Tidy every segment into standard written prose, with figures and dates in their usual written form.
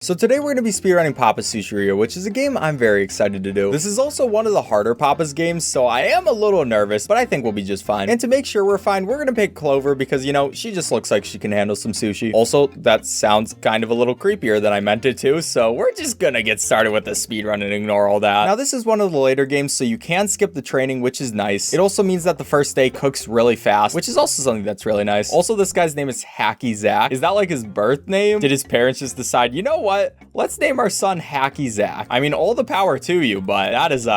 So today we're going to be speedrunning Papa's Sushiria, which is a game I'm very excited to do. This is also one of the harder Papa's games, so I am a little nervous, but I think we'll be just fine. And to make sure we're fine, we're going to pick Clover because, you know, she just looks like she can handle some sushi. Also, that sounds kind of a little creepier than I meant it to, so we're just going to get started with the speedrun and ignore all that. Now, this is one of the later games, so you can skip the training, which is nice. It also means that the first day cooks really fast, which is also something that's really nice. Also, this guy's name is Hacky Zach. Is that like his birth name? Did his parents just decide, you know what? Let's name our son Hacky Zach. I mean, all the power to you, but that is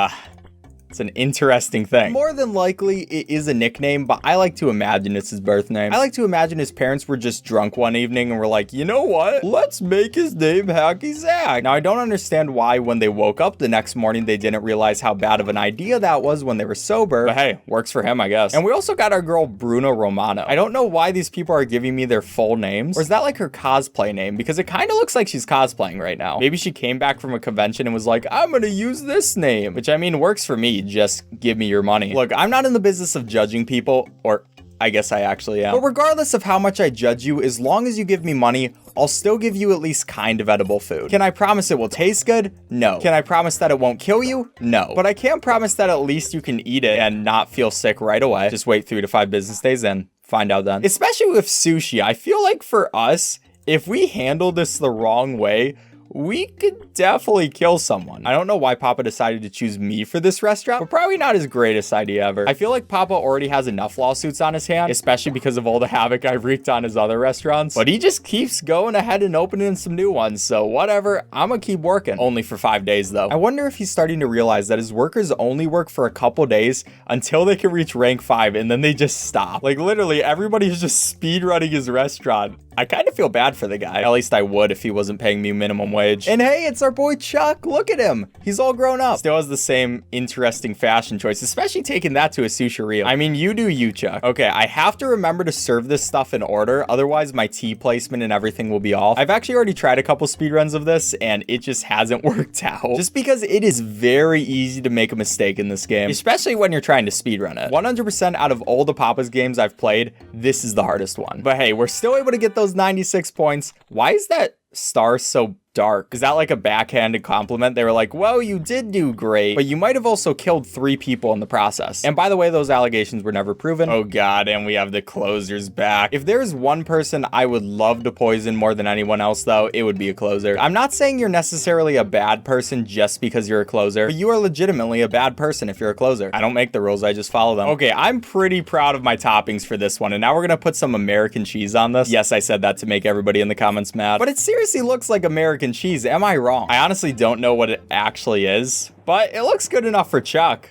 it's an interesting thing. More than likely, it is a nickname, but I like to imagine it's his birth name. I like to imagine his parents were just drunk one evening and were like, you know what? Let's make his name Hacky Zach. Now, I don't understand why when they woke up the next morning, they didn't realize how bad of an idea that was when they were sober. But hey, works for him, I guess. And we also got our girl, Bruno Romano. I don't know why these people are giving me their full names. Or is that like her cosplay name? Because it kind of looks like she's cosplaying right now. Maybe she came back from a convention and was like, I'm gonna use this name. Which, I mean, works for me. Just give me your money. Look, I'm not in the business of judging people, or I guess I actually am. But regardless of how much I judge you, as long as you give me money, I'll still give you at least kind of edible food. Can I promise it will taste good? No. Can I promise that it won't kill you? No. But I can promise that at least you can eat it and not feel sick right away. Just wait 3 to 5 business days and find out then. Especially with sushi, I feel like for us, if we handle this the wrong way, we could definitely kill someone. I don't know why Papa decided to choose me for this restaurant, but probably not his greatest idea ever. I feel like Papa already has enough lawsuits on his hand, especially because of all the havoc I've wreaked on his other restaurants, but he just keeps going ahead and opening some new ones, so whatever, I'm gonna keep working. Only for 5 days though. I wonder if he's starting to realize that his workers only work for a couple days until they can reach rank 5 and then they just stop. Like literally everybody's just speedrunning his restaurant. I kind of feel bad for the guy. At least I would if he wasn't paying me minimum wage. And hey, it's our boy Chuck. Look at him. He's all grown up. Still has the same interesting fashion choice, especially taking that to a Sushiria. I mean, you do you, Chuck. Okay, I have to remember to serve this stuff in order. Otherwise, my tea placement and everything will be off. I've actually already tried a couple speedruns of this, and it just hasn't worked out. Just because it is very easy to make a mistake in this game, especially when you're trying to speedrun it. 100% out of all the Papa's games I've played, this is the hardest one. But hey, we're still able to get those 96 points. Why is that star so dark? Is that like a backhanded compliment? They were like, well, you did do great, but you might have also killed 3 people in the process. And by the way, those allegations were never proven. Oh god, and we have the closers back. If there's one person I would love to poison more than anyone else though, it would be a closer. I'm not saying you're necessarily a bad person just because you're a closer, but you are legitimately a bad person if you're a closer. I don't make the rules, I just follow them. Okay, I'm pretty proud of my toppings for this one, and now we're gonna put some American cheese on this. Yes, I said that to make everybody in the comments mad, but it seriously looks like American cheese. Am I wrong? I honestly don't know what it actually is, but it looks good enough for Chuck.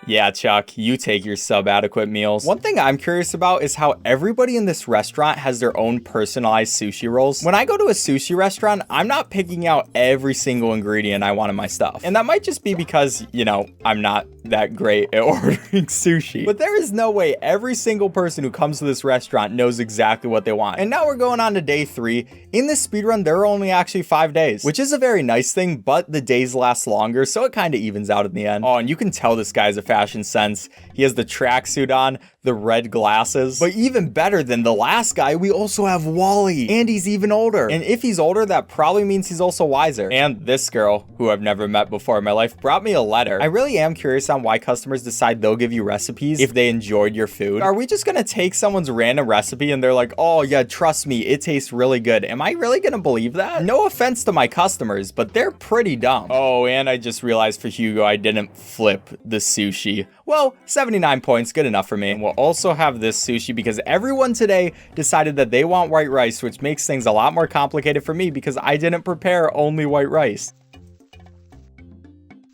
Yeah, Chuck, you take your sub-adequate meals. One thing I'm curious about is how everybody in this restaurant has their own personalized sushi rolls. When I go to a sushi restaurant, I'm not picking out every single ingredient I want in my stuff. And that might just be because, you know, I'm not that great at ordering sushi. But there is no way every single person who comes to this restaurant knows exactly what they want. And now we're going on to day 3. In this speedrun, there are only actually 5 days, which is a very nice thing, but the days last longer, so it kind of evens out in the end. Oh, and you can tell this guy's a fashion sense. He has the tracksuit on, the red glasses. But even better than the last guy, we also have Wally, and he's even older. And if he's older, that probably means he's also wiser. And this girl, who I've never met before in my life, brought me a letter. I really am curious on why customers decide they'll give you recipes if they enjoyed your food. Are we just gonna take someone's random recipe and they're like, oh yeah, trust me, it tastes really good? Am I really gonna believe that? No offense to my customers, but they're pretty dumb. Oh, and I just realized for Hugo, I didn't flip the sushi. Well, 79 points, good enough for me. And we'll also have this sushi because everyone today decided that they want white rice, which makes things a lot more complicated for me because I didn't prepare only white rice.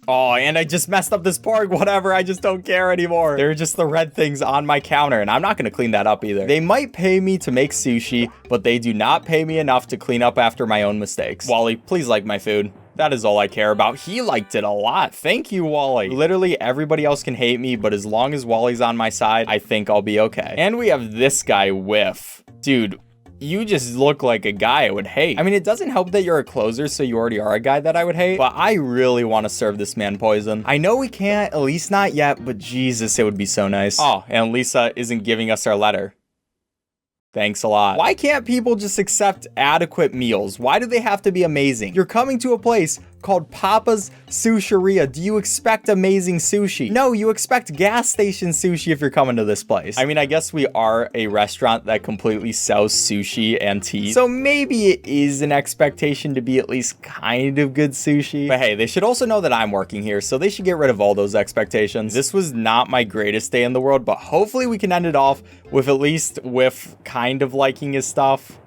Oh, and I just messed up this pork. Whatever, I just don't care anymore. They're just the red things on my counter, and I'm not gonna clean that up either. They might pay me to make sushi, but they do not pay me enough to clean up after my own mistakes. Wally, please like my food. That is all I care about. He liked it a lot. Thank you, Wally. Literally, everybody else can hate me, but as long as Wally's on my side, I think I'll be okay. And we have this guy, Whiff. Dude, you just look like a guy I would hate. I mean, it doesn't help that you're a closer, so you already are a guy that I would hate, but I really want to serve this man poison. I know we can't, at least not yet, but Jesus, it would be so nice. Oh, and Lisa isn't giving us our letter. Thanks a lot. Why can't people just accept adequate meals? Why do they have to be amazing? You're coming to a place called Papa's Sushiria. Do you expect amazing sushi? No, you expect gas station sushi if you're coming to this place. I mean, I guess we are a restaurant that completely sells sushi and tea, so maybe it is an expectation to be at least kind of good sushi. But hey, they should also know that I'm working here, so they should get rid of all those expectations. This was not my greatest day in the world, but hopefully we can end it off with at least with kind of liking his stuff.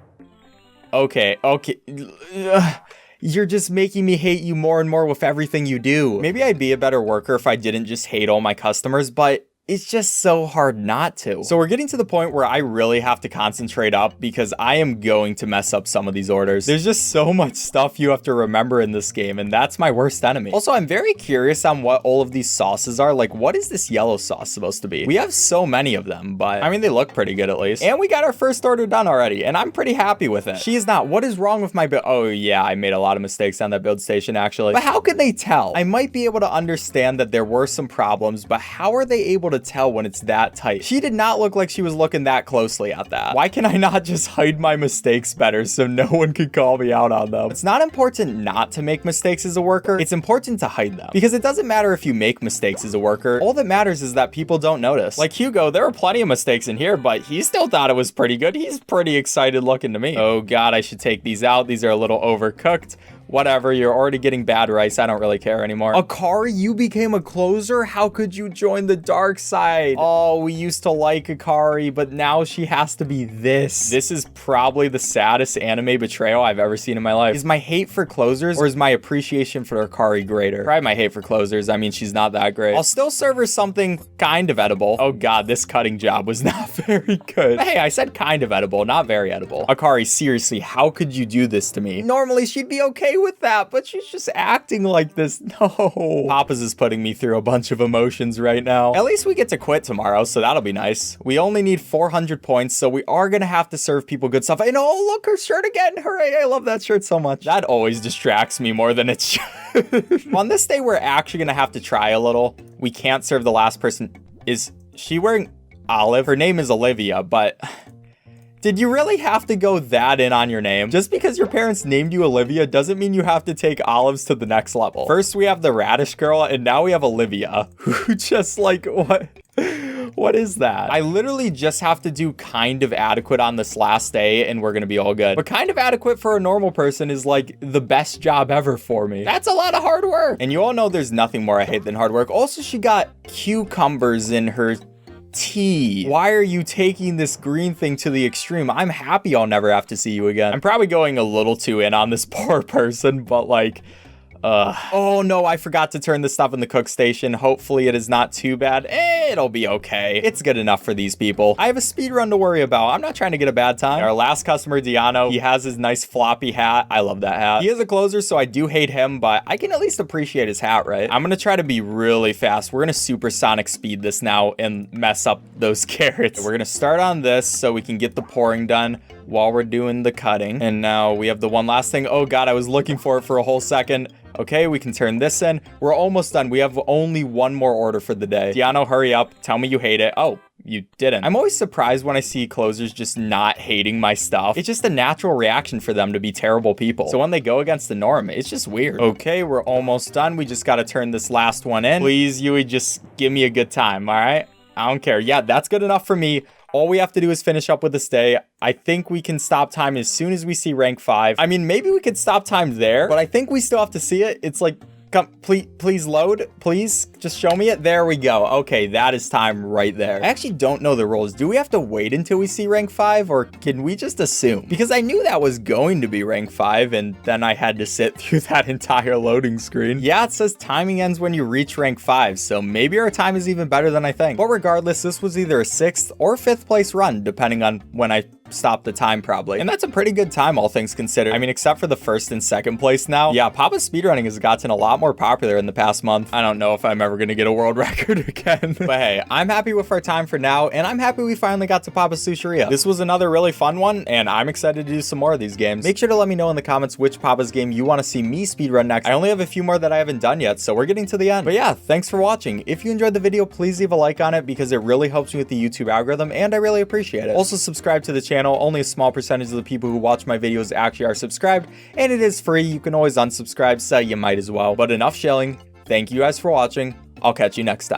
Okay. You're just making me hate you more and more with everything you do. Maybe I'd be a better worker if I didn't just hate all my customers, but it's just so hard not to. So we're getting to the point where I really have to concentrate up because I am going to mess up some of these orders. There's just so much stuff you have to remember in this game, and that's my worst enemy. Also, I'm very curious on what all of these sauces are. Like, what is this yellow sauce supposed to be? We have so many of them, but I mean, they look pretty good at least. And we got our first order done already, and I'm pretty happy with it. She is not. What is wrong with my build? Oh yeah, I made a lot of mistakes on that build station actually. But how could they tell? I might be able to understand that there were some problems, but how are they able to tell when it's that tight? She did not look like she was looking that closely at that. Why can I not just hide my mistakes better so no one can call me out on them? It's not important not to make mistakes as a worker. It's important to hide them, because it doesn't matter if you make mistakes as a worker. All that matters is that people don't notice. Like Hugo, there were plenty of mistakes in here, but he still thought it was pretty good. He's pretty excited looking to me. Oh God, I should take these out. These are a little overcooked. Whatever, you're already getting bad rice. I don't really care anymore. Akari, you became a closer? How could you join the dark side? Oh, we used to like Akari, but now she has to be this. This is probably the saddest anime betrayal I've ever seen in my life. Is my hate for closers or is my appreciation for Akari greater? Probably my hate for closers. I mean, she's not that great. I'll still serve her something kind of edible. Oh God, this cutting job was not very good. But hey, I said kind of edible, not very edible. Akari, seriously, how could you do this to me? Normally, she'd be okay with that, but she's just acting like this. No. Papa's is putting me through a bunch of emotions right now. At least we get to quit tomorrow, so that'll be nice. We only need 400 points, so we are gonna have to serve people good stuff. And oh, look, her shirt again. Hooray, I love that shirt so much. That always distracts me more than it should. On this day, we're actually gonna have to try a little. We can't serve the last person. Is she wearing olive? Her name is Olivia, but did you really have to go that in on your name? Just because your parents named you Olivia doesn't mean you have to take olives to the next level. First, we have the radish girl, and now we have Olivia, who just like, what? What is that? I literally just have to do kind of adequate on this last day and we're gonna be all good. But kind of adequate for a normal person is like the best job ever for me. That's a lot of hard work. And you all know there's nothing more I hate than hard work. Also, she got cucumbers in her tea. Why are you taking this green thing to the extreme? I'm happy I'll never have to see you again. I'm probably going a little too in on this poor person, but like, oh no, I forgot to turn this stuff in the cook station. Hopefully it is not too bad. It'll be okay. It's good enough for these people. I have a speed run to worry about. I'm not trying to get a bad time. Our last customer, Diano, he has his nice floppy hat. I love that hat. He is a closer, so I do hate him, but I can at least appreciate his hat, right? I'm gonna try to be really fast. We're gonna supersonic speed this now and mess up those carrots. We're gonna start on this so we can get the pouring done while we're doing the cutting. And now we have the one last thing. Oh God, I was looking for it for a whole second. Okay, we can turn this in. We're almost done. We have only one more order for the day. Diano, hurry up. Tell me you hate it. Oh, you didn't. I'm always surprised when I see closers just not hating my stuff. It's just a natural reaction for them to be terrible people. So when they go against the norm, it's just weird. Okay, we're almost done. We just got to turn this last one in. Please, Yui, just give me a good time, all right? I don't care. Yeah, that's good enough for me. All we have to do is finish up with this day. I think we can stop time as soon as we see rank 5. I mean, maybe we could stop time there, but I think we still have to see it. It's like, come, please load. Please just show me it. There we go. Okay, that is time right there. I actually don't know the rules. Do we have to wait until we see rank 5 or can we just assume? Because I knew that was going to be rank 5 and then I had to sit through that entire loading screen. Yeah, it says timing ends when you reach rank 5, so maybe our time is even better than I think. But regardless, this was either a 6th or 5th place run, depending on when I stop the time probably. And that's a pretty good time, all things considered. I mean, except for the 1st and 2nd place now. Yeah, Papa's speedrunning has gotten a lot more popular in the past month. I don't know if I'm ever gonna get a world record again. But hey, I'm happy with our time for now, and I'm happy we finally got to Papa's Sushiria. This was another really fun one, and I'm excited to do some more of these games. Make sure to let me know in the comments which Papa's game you want to see me speedrun next. I only have a few more that I haven't done yet, so we're getting to the end. But yeah, thanks for watching. If you enjoyed the video, please leave a like on it because it really helps me with the YouTube algorithm, and I really appreciate it. Also, subscribe to the channel channel. Only a small percentage of the people who watch my videos actually are subscribed, and it is free. You can always unsubscribe, so you might as well. But enough shilling. Thank you guys for watching. I'll catch you next time.